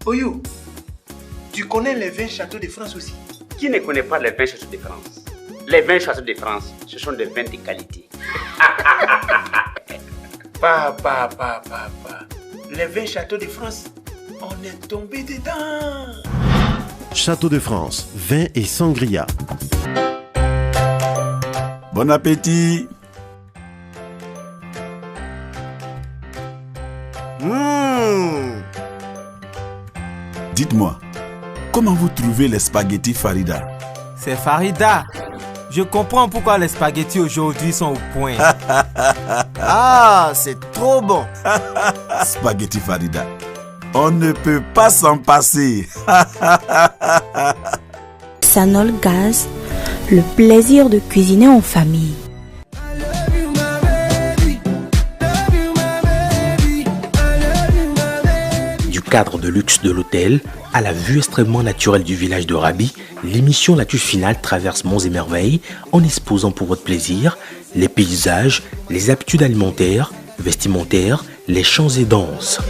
Oyo, tu connais les 20 châteaux de France aussi? Qui ne connaît pas les 20 châteaux de France? Les 20 châteaux de France, ce sont des vins de qualité. Papa. Les 20 châteaux de France, on est tombé dedans. Château de France, vin et sangria. Bon appétit. Dites-moi, comment vous trouvez les spaghettis Farida? C'est Farida. Je comprends pourquoi les spaghettis aujourd'hui sont au point. Ah, c'est trop bon. Spaghetti Farida. On ne peut pas s'en passer. Sanol Gaz, le plaisir de cuisiner en famille. Du cadre de luxe de l'hôtel à la vue extrêmement naturelle du village de Rabi, l'émission La Touche Finale traverse monts et merveilles en exposant pour votre plaisir les paysages, les habitudes alimentaires, vestimentaires, les chants et danses.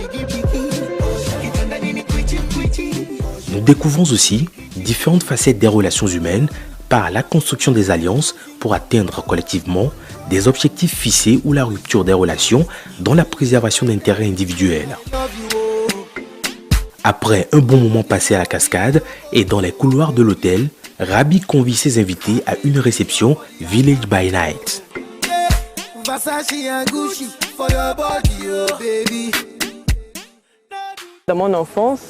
Nous découvrons aussi différentes facettes des relations humaines par la construction des alliances pour atteindre collectivement des objectifs fixés ou la rupture des relations dans la préservation d'intérêts individuels. Après un bon moment passé à la cascade et dans les couloirs de l'hôtel, Rabi convie ses invités à une réception Village by Night. Dans mon enfance,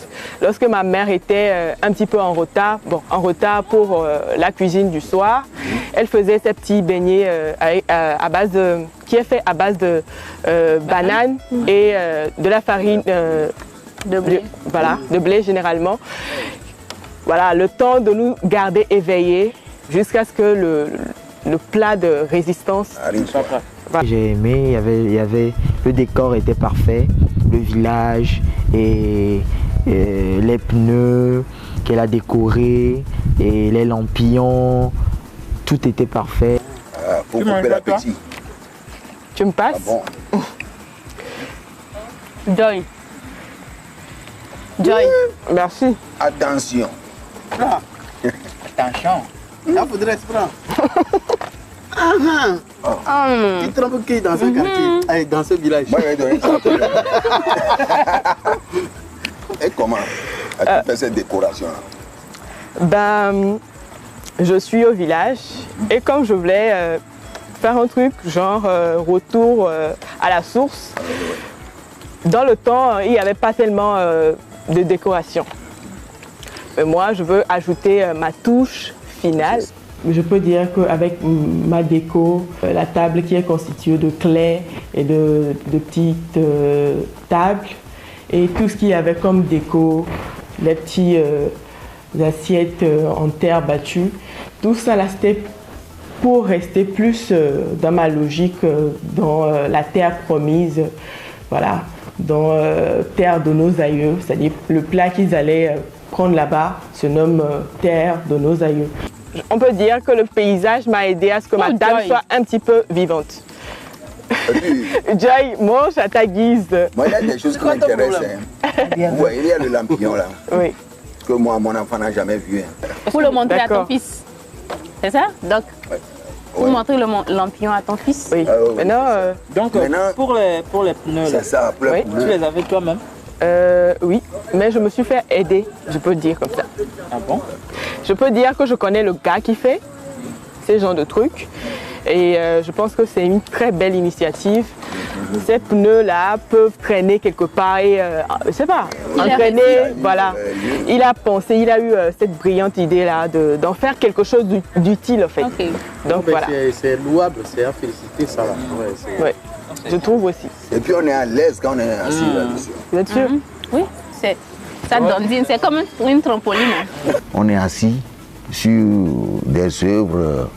lorsque ma mère était un petit peu en retard pour la cuisine du soir, elle faisait ses petits beignets qui est fait à base de bananes et de la farine de blé. De blé généralement. Voilà, le temps de nous garder éveillés jusqu'à ce que le plat de résistance soit prêt. J'ai aimé, le décor était parfait, le village et les pneus qu'elle a décorés et les lampions, tout était parfait. Faut couper l'appétit. Tu me passes? Ah bon? Joy. Joy. Merci. Attention. Prends. Attention. Là, faudrait se prendre. Tu te trompes qui dans ce quartier, dans ce village? Moi, je vais donner ça. Et comment as-tu fait cette décoration? Je suis au village et comme je voulais faire un truc genre retour à la source, dans le temps, il n'y avait pas tellement de décoration. Mais moi, je veux ajouter ma touche finale. Je peux dire qu'avec ma déco, la table qui est constituée de clés et de petites tables et tout ce qu'il y avait comme déco, les petites assiettes en terre battue, tout ça là c'était pour rester plus dans ma logique, dans la terre promise, voilà, dans terre de nos aïeux, c'est-à-dire le plat qu'ils allaient prendre là-bas se nomme terre de nos aïeux. On peut dire que le paysage m'a aidé à ce que ma table soit un petit peu vivante. Joy, mange à ta guise. Moi, il y a des choses qui m'intéressent. Ouais, il y a le lampion là. Oui. Que moi, mon enfant n'a jamais vu. Pour le montrer à ton fils. C'est ça, Doc? Ouais. Pour montrer le lampion à ton fils. Oui. Donc, pour les pneus, c'est ça, pour les pneus. Tu les avais toi-même? Oui, mais je me suis fait aider, je peux dire comme ça. Ah bon? Je peux dire que je connais le gars qui fait ces genres de trucs et je pense que c'est une très belle initiative. Ces pneus-là peuvent traîner quelque part et, je sais pas, entraîner, voilà. Il a pensé, il a eu cette brillante idée-là d'en faire quelque chose d'utile en fait. Okay. Donc voilà. C'est louable, c'est à féliciter ça. Ouais, je trouve aussi. Et puis on est à l'aise quand on est assis là-dessus. Vous êtes sûr? Oui, ça dandine, c'est comme une trampoline. On est assis sur des œuvres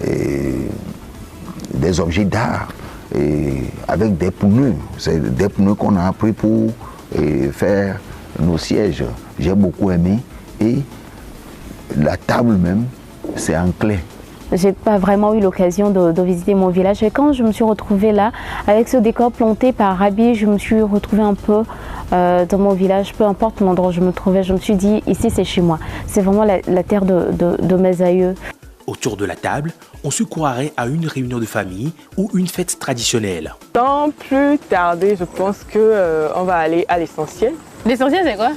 et des objets d'art avec des pneus. C'est des pneus qu'on a pris pour faire nos sièges. J'ai beaucoup aimé et la table même, c'est en clé. J'ai pas vraiment eu l'occasion de visiter mon village. Et quand je me suis retrouvée là, avec ce décor planté par Rabi, je me suis retrouvée un peu dans mon village, peu importe l'endroit où je me trouvais, je me suis dit, ici c'est chez moi. C'est vraiment la terre de mes aïeux. Autour de la table, on se croirait à une réunion de famille ou une fête traditionnelle. Sans plus tarder, je pense qu'on va aller à l'essentiel. L'essentiel, c'est quoi?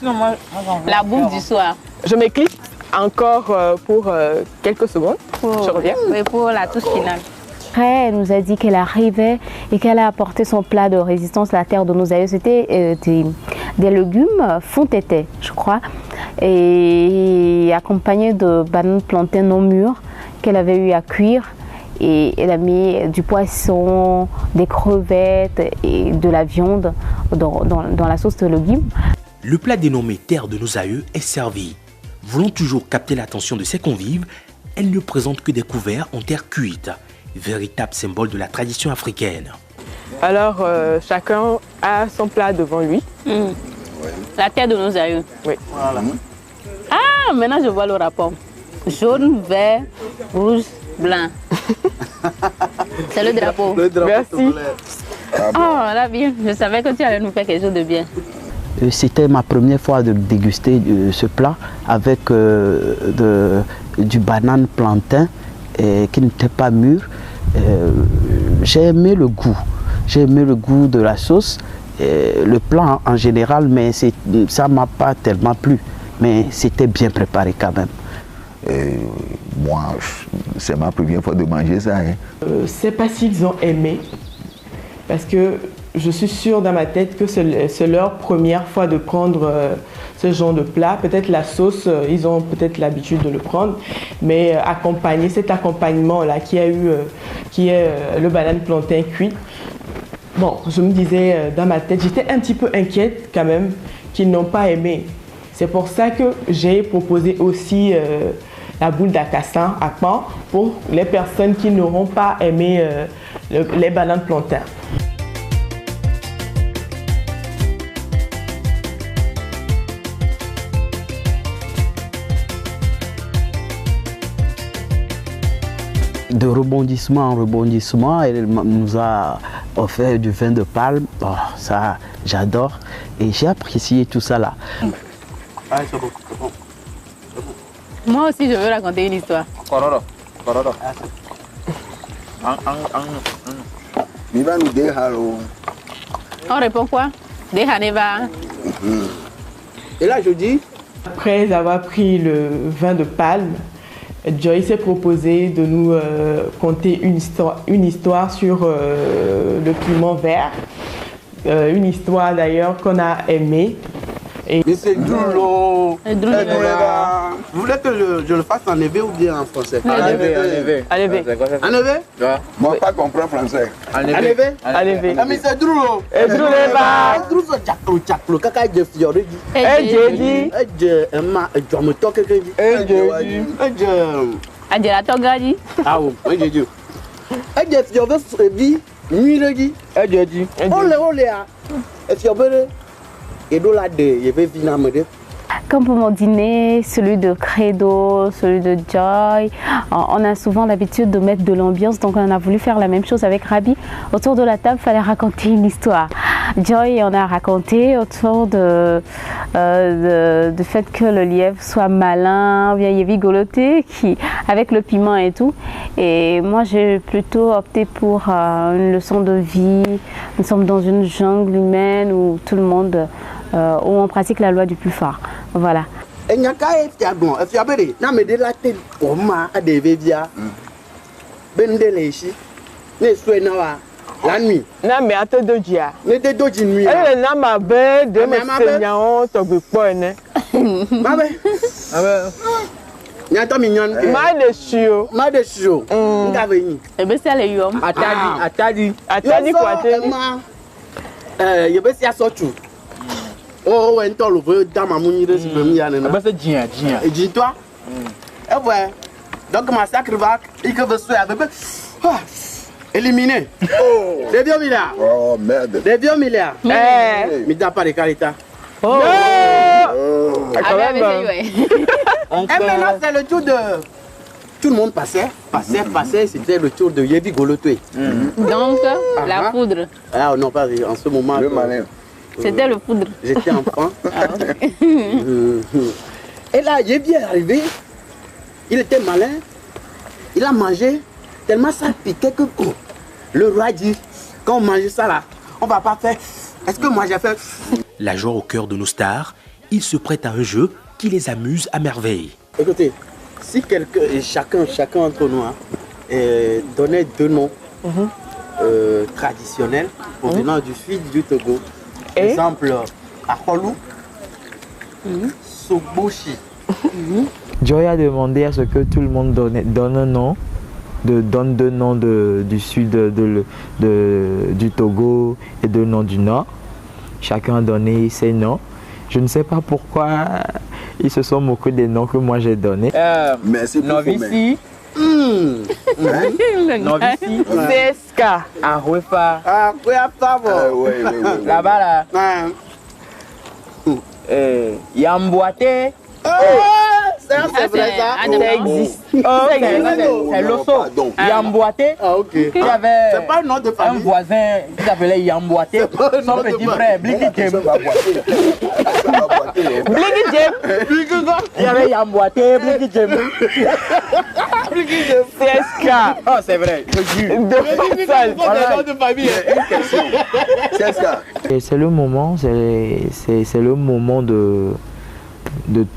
La bouffe du soir. Je m'éclipse encore pour quelques secondes. Je reviens. Oui, pour la touche finale. Après, elle nous a dit qu'elle arrivait et qu'elle a apporté son plat de résistance, la terre de nos aïeux. C'était des légumes fontétés, je crois, et accompagnés de bananes plantains non mûres qu'elle avait eu à cuire. Et elle a mis du poisson, des crevettes et de la viande dans la sauce de légumes. Le plat dénommé terre de nos aïeux est servi. Voulant toujours capter l'attention de ses convives, elle ne présente que des couverts en terre cuite, véritable symbole de la tradition africaine. Alors, chacun a son plat devant lui. La terre de nos aïeux. Oui. Voilà. Ah, maintenant je vois le rapport. Jaune, vert, rouge, blanc. C'est le drapeau. Merci. Oh, là bien, je savais que tu allais nous faire quelque chose de bien. C'était ma première fois de déguster ce plat avec du banane plantain qui n'était pas mûr. J'ai aimé le goût. J'ai aimé le goût de la sauce, le plat en général, mais ça ne m'a pas tellement plu. Mais c'était bien préparé quand même. Moi, c'est ma première fois de manger ça. C'est pas s'ils ont aimé, parce que je suis sûre dans ma tête que c'est leur première fois de prendre ce genre de plat. Peut-être la sauce, ils ont peut-être l'habitude de le prendre, mais cet accompagnement-là qui est le banane plantain cuit, bon, je me disais dans ma tête, j'étais un petit peu inquiète quand même qu'ils n'ont pas aimé. C'est pour ça que j'ai proposé aussi la boule d'acassan à pan pour les personnes qui n'auront pas aimé les bananes plantains. De rebondissement en rebondissement, elle nous a offert du vin de palme. Oh, ça, j'adore. Et j'ai apprécié tout ça là. Moi aussi, je veux raconter une histoire. On répond quoi? Et là, je dis, après avoir pris le vin de palme, Joy s'est proposé de nous conter une histoire sur le piment vert. Une histoire d'ailleurs qu'on a aimée. Mais c'est drôle. Vous voulez que je le fasse en élevé ou bien en français? En élevé. En élevé? Moi, pas comprendre français. En élevé? En élevé. Mais c'est drôle. Et drôle, bah. Drôle, c'est chaklo, kaka je fiori. Et Jédi. Je me toque quelqu'un dit. Et Jédi. Adjela Togadi. Ah oui, oui, Jédi. Et je fiori vie, nuit le dit. Et Jédi. Olé, et fiori. Et donc là, je vais venir me dire. Comme pour mon dîner, celui de Credo, celui de Joy, on a souvent l'habitude de mettre de l'ambiance, donc on a voulu faire la même chose avec Rabi. Autour de la table, il fallait raconter une histoire. Joy, on a raconté autour du fait que le lièvre soit malin, bien il est vigoloté, avec le piment et tout. Et moi, j'ai plutôt opté pour une leçon de vie. Nous sommes dans une jungle humaine où tout le monde, où on pratique la loi du plus fort. Voilà. Et il y a qu'à faire bon, et faire bien. Non mais de la tête, on m'a adhévé via. Ben de l'échi, ne soit la nuit. Non mais attends deux jours. Ne te donne une nuit. Elle n'a ma belle de me seigneur, t'as vu quoi ne? Ma belle. Ah ben. Nyata mignon. Ma dessus. Ma dessus. Ngaveni. Et ben c'est les yom. Atadi quoi t'es? Je vais essayer sortir. Oh, ouais, toi, le vrai dans ma mouni de ce premier année. Ah, bah, c'est Dien. Et dis-toi. Et ouais. Donc, ma sacre va, il que veut se faire avec. Éliminé. Des vieux milliards. Oh, merde. Des vieux milliards. Mais t'as pas de qualité. Oh. Et maintenant, c'est le tour de. Tout le monde passait. C'était le tour de Yevi Golotoé. Donc, la poudre. Ah, non, pas en ce moment. Le malin. C'était le poudre. J'étais enfant. Et là, j'ai bien arrivé. Il était malin. Il a mangé. Tellement ça piquait que le roi dit, quand on mange ça là, on va pas faire. Est-ce que moi j'ai fait? La joie au cœur de nos stars, ils se prêtent à un jeu qui les amuse à merveille. Écoutez, si quelqu'un, chacun d'entre nous donnait 2 noms traditionnels provenant du sud du Togo, par exemple, Aholou, Soboshi. Joy a demandé à ce que tout le monde donne un nom, donne 2 noms du sud du Togo et 2 noms du nord. Chacun a donné ses noms. Je ne sais pas pourquoi ils se sont moqués des noms que moi j'ai donnés. Merci pour Novici. Novici. Seska. Ahuefa. Ahuefa. Là-bas là. Yamboité. C'est vrai ça. Ça existe. C'est l'osso. Yamboité. Il y avait c'est pas un nom de famille. Un voisin qui s'appelait Yamboité. Son petit frère, Bliki Jem. Bliki Jem. Il y avait Yamboité, Bliki Jem. CSK. Oh, c'est vrai. De famille. Et c'est le moment, c'est le moment de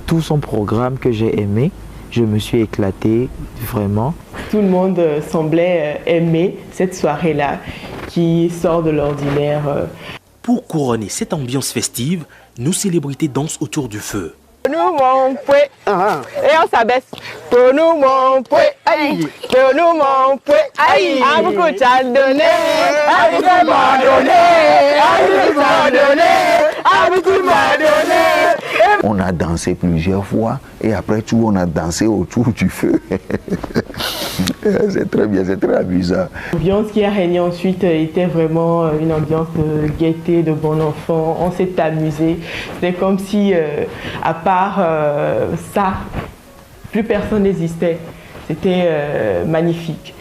tout son programme que j'ai aimé. Je me suis éclaté, vraiment. Tout le monde semblait aimer cette soirée-là qui sort de l'ordinaire. Pour couronner cette ambiance festive, nos célébrités dansent autour du feu. Nous mon pouet, et on s'abaisse. Pour nous mon pouet, aïe. Pour nous mon pouet, aïe. À beaucoup de donné, à beaucoup de m'a donné, à beaucoup de m'a donné, à beaucoup de m'a donné. On a dansé plusieurs fois et après tout on a dansé autour du feu. C'est très bien, c'est très amusant. L'ambiance qui a régné ensuite était vraiment une ambiance de gaieté, de bon enfant. On s'est amusé. C'était comme si, à part ça, plus personne n'existait. C'était magnifique.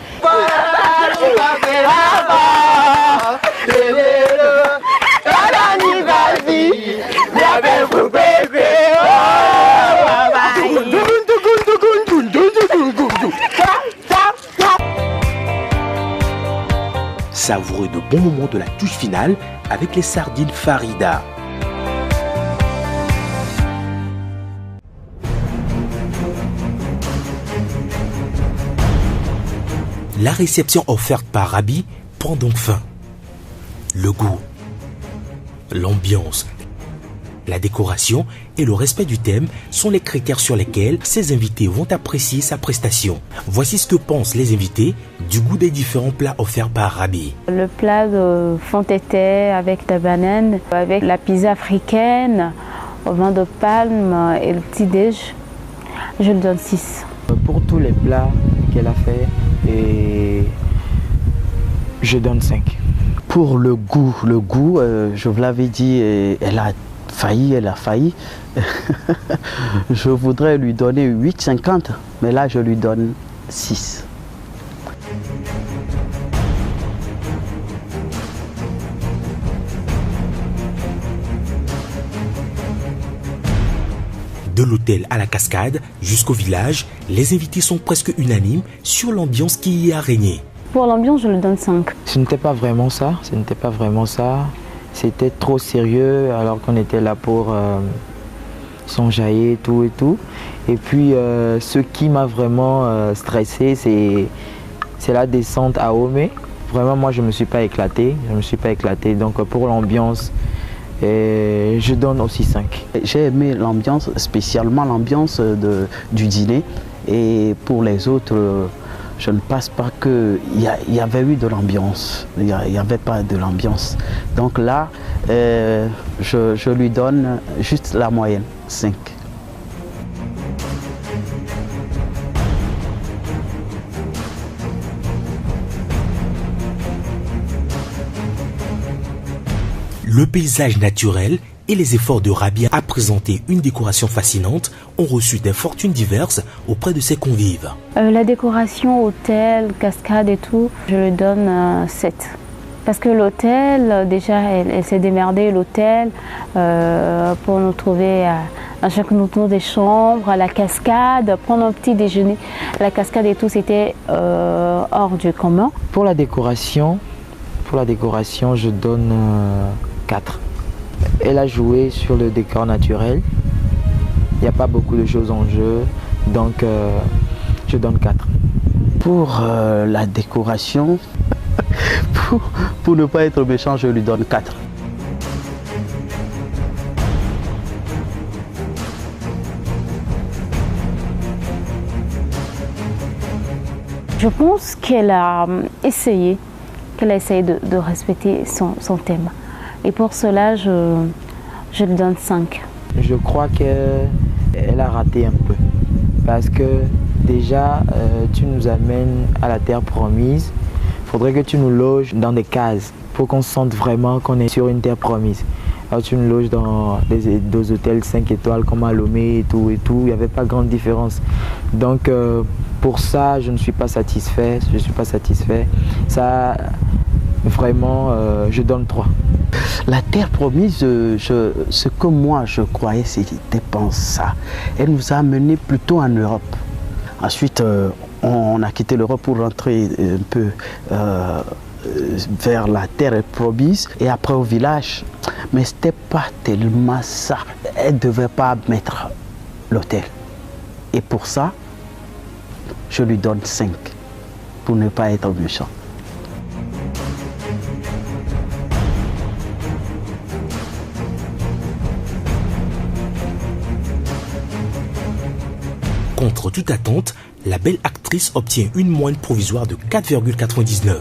Savoureux de bons moments de la touche finale avec les sardines Farida. La réception offerte par Rabi prend donc fin. Le goût, l'ambiance, la décoration et le respect du thème sont les critères sur lesquels ces invités vont apprécier sa prestation. Voici ce que pensent les invités du goût des différents plats offerts par Rabi. Le plat de fontété avec la banane, avec la pizza africaine, au vin de palme et le petit déj, je le donne 6. Pour tous les plats qu'elle a fait, et je donne 5. Pour le goût, je vous l'avais dit, elle a failli. Je voudrais lui donner 8,50, mais là je lui donne 6. De l'hôtel à la cascade jusqu'au village, les invités sont presque unanimes sur l'ambiance qui y a régné. Pour l'ambiance, je le donne 5. Ce n'était pas vraiment ça, C'était trop sérieux alors qu'on était là pour s'enjailler, tout et tout. Et puis ce qui m'a vraiment stressé, c'est la descente à Omé. Vraiment, moi, je ne me suis pas éclaté. Donc pour l'ambiance, je donne aussi 5. J'ai aimé l'ambiance, spécialement l'ambiance du dîner. Et pour les autres, je ne pense pas qu'il y avait eu de l'ambiance. Il n'y avait pas de l'ambiance. Donc là, je lui donne juste la moyenne, 5. Le paysage naturel et les efforts de Rabi à présenter une décoration fascinante ont reçu des fortunes diverses auprès de ses convives. La décoration, hôtel, cascade et tout, je lui donne 7. Parce que l'hôtel, déjà, elle s'est démerdée, l'hôtel, pour nous trouver à chaque tour des chambres, à la cascade, prendre un petit déjeuner. La cascade et tout, c'était hors du commun. Pour la décoration, je donne 4. Elle a joué sur le décor naturel. Il n'y a pas beaucoup de choses en jeu, donc je donne 4. Pour la décoration, pour ne pas être méchant, je lui donne 4. Je pense qu'elle a essayé de respecter son thème. Et pour cela, je lui donne 5. Je crois qu'elle a raté un peu. Parce que déjà, tu nous amènes à la terre promise. Il faudrait que tu nous loges dans des cases pour qu'on sente vraiment qu'on est sur une terre promise. Alors tu nous loges dans des hôtels 5 étoiles comme à Lomé et tout. Il n'y avait pas grande différence. Donc pour ça, je ne suis pas satisfait. Ça, vraiment, je donne 3. La terre promise, ce que moi je croyais, c'était pas ça. Elle nous a amenés plutôt en Europe. Ensuite, on a quitté l'Europe pour rentrer un peu vers la terre promise et après au village. Mais c'était pas tellement ça. Elle ne devait pas mettre l'hôtel. Et pour ça, je lui donne 5 pour ne pas être méchant. Contre toute attente, la belle actrice obtient une moyenne provisoire de 4,99.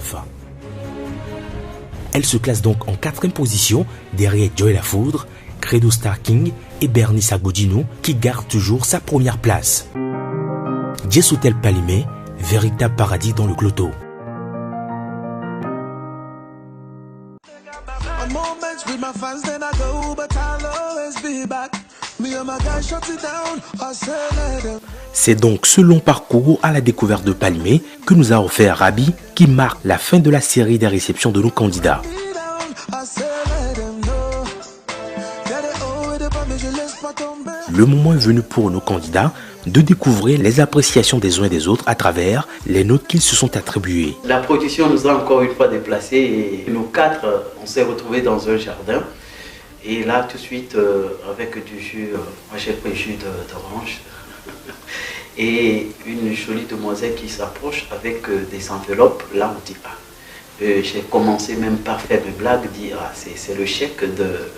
Elle se classe donc en 4e position derrière Joy Lafoudre, Credo Starking et Bernice Agodino qui garde toujours sa première place. Jess Hotel Palimé, véritable paradis dans le Cloto. C'est donc ce long parcours à la découverte de Palimé que nous a offert Rabi qui marque la fin de la série des réceptions de nos candidats. Le moment est venu pour nos candidats de découvrir les appréciations des uns et des autres à travers les notes qu'ils se sont attribuées. La production nous a encore une fois déplacés et nous 4, on s'est retrouvés dans un jardin. Et là, tout de suite, avec du jus, moi j'ai pris jus d'orange. Et une jolie demoiselle qui s'approche avec des enveloppes. Là, on dit, j'ai commencé même par faire des blagues, dire, c'est le chèque de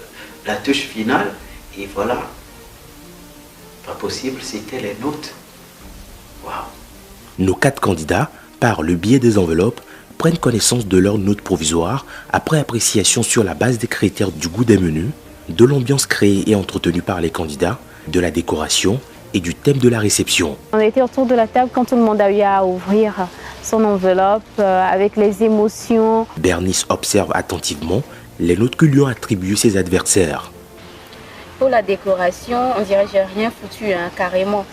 la touche finale. Et voilà, pas possible, c'était les notes. Waouh! Nos 4 candidats, par le biais des enveloppes, prennent connaissance de leurs notes provisoires après appréciation sur la base des critères du goût des menus, de l'ambiance créée et entretenue par les candidats, de la décoration et du thème de la réception. On était autour de la table quand tout le monde a eu à ouvrir son enveloppe avec les émotions. Bernice observe attentivement les notes que lui ont attribuées ses adversaires. Pour la décoration, on dirait que j'ai rien foutu, hein, carrément.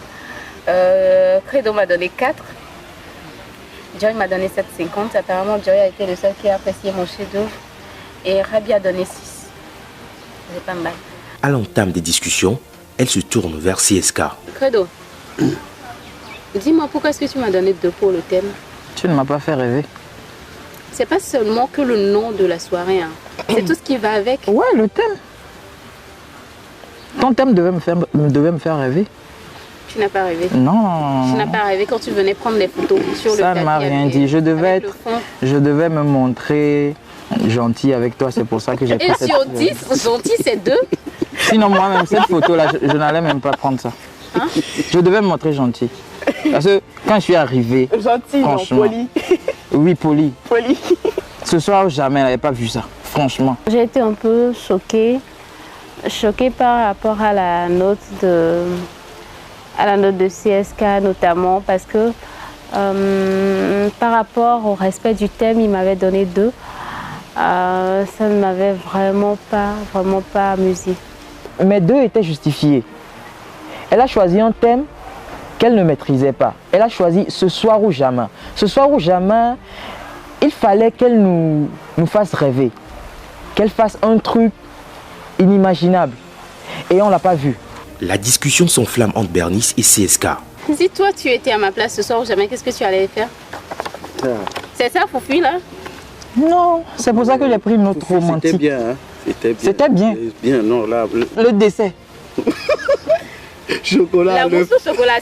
Credo m'a donné 4. Joy m'a donné 7,50. Apparemment, Joy a été le seul qui a apprécié mon chef-d'œuvre. Et Rabi a donné 6. C'est pas mal. À l'entame des discussions, elle se tourne vers CSK. Credo, dis-moi pourquoi est-ce que tu m'as donné 2 pour le thème? Tu ne m'as pas fait rêver. C'est pas seulement que le nom de la soirée, hein. C'est tout ce qui va avec. Ouais, le thème. Ton thème devait me faire rêver. Tu n'as pas rêvé? Non. Tu n'as pas rêvé quand tu venais prendre des photos sur le Ça ne m'a rien dit. Je devais me montrer gentil avec toi. C'est pour ça que j'ai pris cette photo. Et sur 10, gentil, c'est 2. Sinon, moi-même, cette photo-là, je n'allais même pas prendre ça. Hein? Je devais me montrer gentil. Parce que quand je suis arrivé... Gentil, non, poli. Oui, poli. Poli. Ce soir, jamais, elle n'avait pas vu ça. Franchement. J'ai été un peu choquée par rapport à la note de CSK notamment parce que par rapport au respect du thème, il m'avait donné 2. Ça ne m'avait vraiment pas amusé. Mais 2 étaient justifiés. Elle a choisi un thème qu'elle ne maîtrisait pas. Elle a choisi Ce soir ou jamais. Ce soir ou jamais, il fallait qu'elle nous fasse rêver, qu'elle fasse un truc inimaginable. Et on ne l'a pas vu. La discussion s'enflamme entre Bernice et CSK. Si toi tu étais à ma place ce soir ou jamais, qu'est-ce que tu allais faire? C'est ça, Foufi, là? Non, c'est pour ça que j'ai pris une autre romantique. C'était bien, hein? C'était bien. Bien, non, là... Le décès. Chocolat. La mousse au chocolat,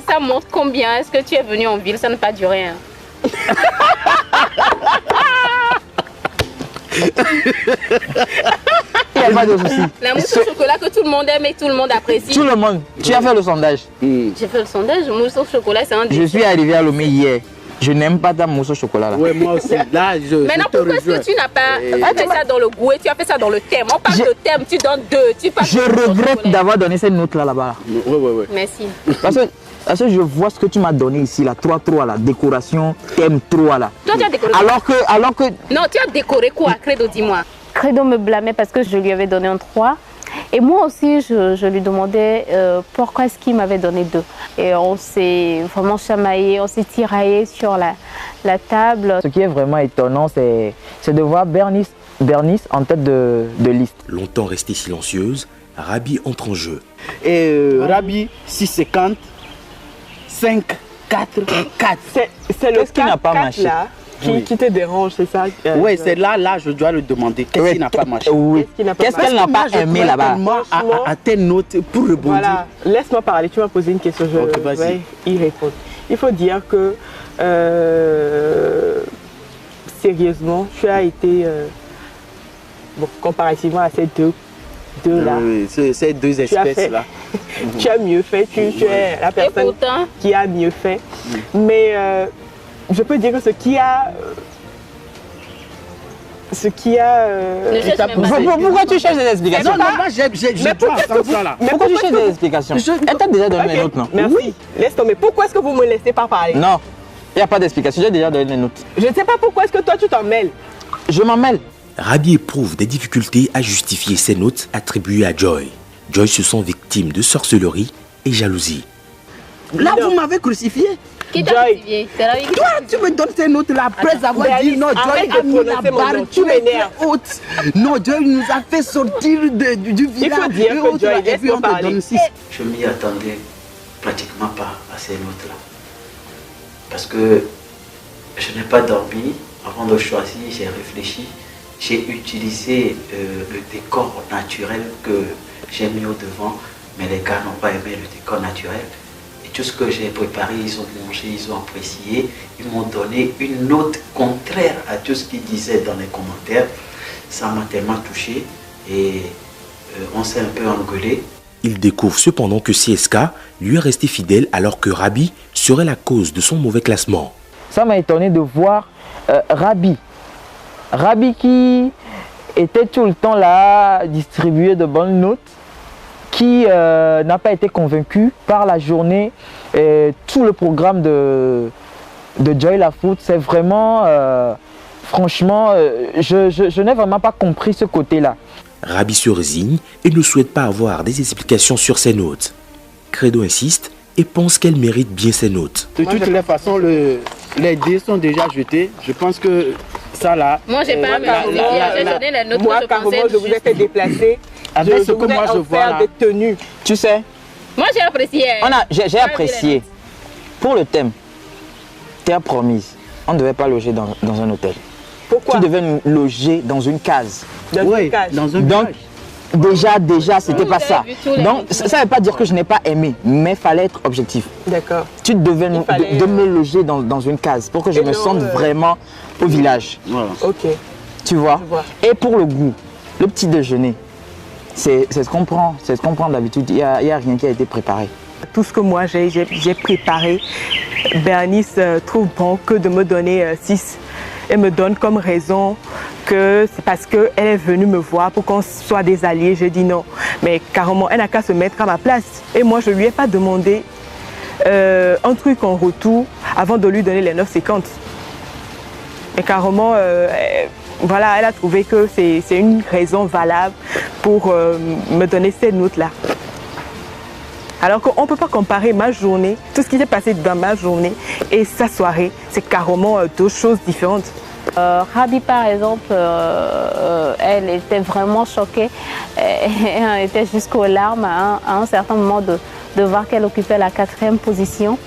ça montre combien est-ce que tu es venu en ville, ça n'a pas duré. Hein. Il n'y a pas de souci. La mousse au chocolat que tout le monde aime et tout le monde apprécie. Tout le monde. Tu as fait le sondage. J'ai fait le sondage, mousse au chocolat, c'est un Je suis arrivé à Lomé hier. Je n'aime pas ta mousse au chocolat là. Ouais, moi aussi. Là, maintenant, pourquoi est-ce que tu n'as pas fait ça dans le goût et tu as fait ça dans le thème? On parle de thème, tu donnes 2. Je regrette d'avoir donné cette note là-bas. Ouais. Merci. Parce que je vois ce que tu m'as donné ici, là, 3 là, décoration, thème 3 là. Toi, tu as décoré alors que... Non, tu as décoré quoi, Credo, dis-moi? Credo me blâmait parce que je lui avais donné un 3. Et moi aussi, je lui demandais pourquoi est-ce qu'il m'avait donné 2. Et on s'est vraiment chamaillé, on s'est tiraillé sur la table. Ce qui est vraiment étonnant, c'est de voir Bernice en tête de liste. Longtemps restée silencieuse, Rabi entre en jeu. Et Rabi, 6,50, 5, 4, 4. C'est le qui n'a pas marché là qui te dérange, c'est ça? Oui, c'est là, je dois le demander. Qu'est-ce qui n'a pas marché? Oui. Qu'est-ce qu'elle n'a pas aimé là-bas? À telle note pour rebondir. Voilà, laisse-moi parler. Tu m'as posé une question, je vais y répondre. Il faut dire que, sérieusement, tu as été, comparativement à ces deux là. Oui, ces deux espèces là. Tu as mieux fait, tu es la personne qui a mieux fait. Mais je peux dire que ce qui a... Pourquoi tu cherches des explications? Non, moi j'ai pas ça là. Mais pourquoi tu cherches des explications? Elle t'a déjà donné les notes, non? Merci. Oui. Laisse tomber. Pourquoi est-ce que vous ne me laissez pas parler? Non, il n'y a pas d'explication. J'ai déjà donné les notes. Je ne sais pas pourquoi est-ce que toi tu t'en mêles. Je m'en mêle. Rabi éprouve des difficultés à justifier ses notes attribuées à Joy. Joy se sent victime de sorcellerie et jalousie. Là, vous m'avez crucifié. Qui t'a crucifié? Toi, tu me donnes ces notes là après avoir dit non, Joy a mis la barre, tu m'énerves haute. Non, Joy nous a fait sortir du village. Il faut dire que Joy, laisse-moi parler. Je m'y attendais pratiquement pas à ces notes là. Parce que je n'ai pas dormi. Avant de choisir, j'ai réfléchi. J'ai utilisé le décor naturel que j'ai mis au devant, mais les gars n'ont pas aimé le décor naturel. Et tout ce que j'ai préparé, ils ont mangé, ils ont apprécié. Ils m'ont donné une note contraire à tout ce qu'ils disaient dans les commentaires. Ça m'a tellement touché et on s'est un peu engueulé. Il découvre cependant que CSK lui est resté fidèle alors que Rabi serait la cause de son mauvais classement. Ça m'a étonné de voir Rabi qui était tout le temps là à distribuer de bonnes notes, qui n'a pas été convaincu par la journée, tout le programme de Joy Lafoutte. C'est vraiment, franchement, je n'ai vraiment pas compris ce côté-là. Rabi se résigne et ne souhaite pas avoir des explications sur ses notes. Credo insiste et pense qu'elle mérite bien ses notes. De toutes les façons, les dés sont déjà jetés. Je pense que ça là... Moi, j'ai pas donné les notes. Moi, carrément, je vous ai fait déplacer. Avec ce que moi je vois là. Des tenues. Tu sais, moi, j'ai apprécié. J'ai apprécié. Pour le thème, terre promise, on ne devait pas loger dans un hôtel. Pourquoi? Tu devais nous loger dans une case. Dans un Donc, déjà, c'était pas ça. Donc, ça ne veut pas dire que je n'ai pas aimé, mais il fallait être objectif. D'accord. Tu devais me loger dans une case pour que je me sente vraiment au village. Voilà. Ok. Tu vois? Et pour le goût, le petit déjeuner, c'est ce qu'on prend. C'est ce qu'on prend d'habitude. Il n'y a rien qui a été préparé. Tout ce que moi j'ai préparé, Bernice trouve bon que de me donner 6. Elle me donne comme raison que c'est parce qu'elle est venue me voir pour qu'on soit des alliés. J'ai dit non. Mais carrément, elle n'a qu'à se mettre à ma place. Et moi, je ne lui ai pas demandé un truc en retour avant de lui donner les 9,50. Et carrément, voilà, elle a trouvé que c'est une raison valable pour me donner cette note-là. Alors qu'on ne peut pas comparer ma journée, tout ce qui s'est passé dans ma journée et sa soirée, c'est carrément deux choses différentes. Rabi, par exemple, elle était vraiment choquée. Elle était jusqu'aux larmes à un certain moment de voir qu'elle occupait la 4e position.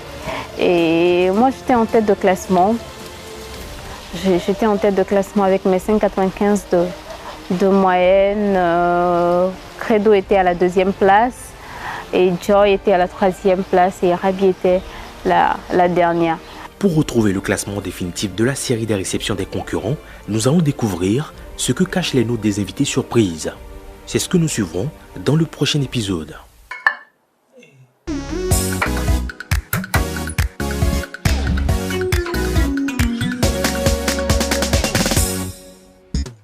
Et moi, j'étais en tête de classement. J'étais en tête de classement avec mes 5,95 de moyenne. Credo était à la 2e place. Et Joy était à la 3e place. Et Rabi était la dernière. Pour retrouver le classement définitif de la série des réceptions des concurrents, nous allons découvrir ce que cachent les notes des invités surprises. C'est ce que nous suivrons dans le prochain épisode.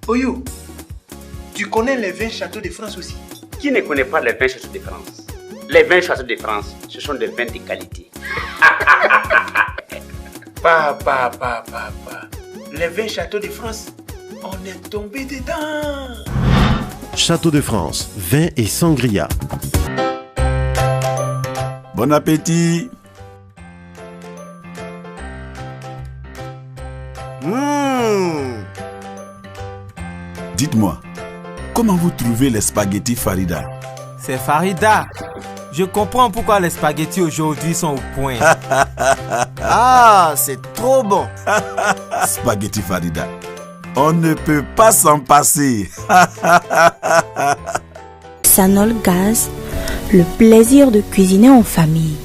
Oyo, tu connais les 20 châteaux de France aussi? Qui ne connaît pas les 20 châteaux de France? Les 20 châteaux de France, ce sont des vins de qualité. Papa. Les 20 châteaux de France, on est tombé dedans. Château de France, vin et sangria. Bon appétit. Dites-moi, comment vous trouvez les spaghettis Farida? C'est Farida. Je comprends pourquoi les spaghettis aujourd'hui sont au point. Ah, c'est trop bon. Spaghetti Farida. On ne peut pas s'en passer. Sanol Gaz, le plaisir de cuisiner en famille.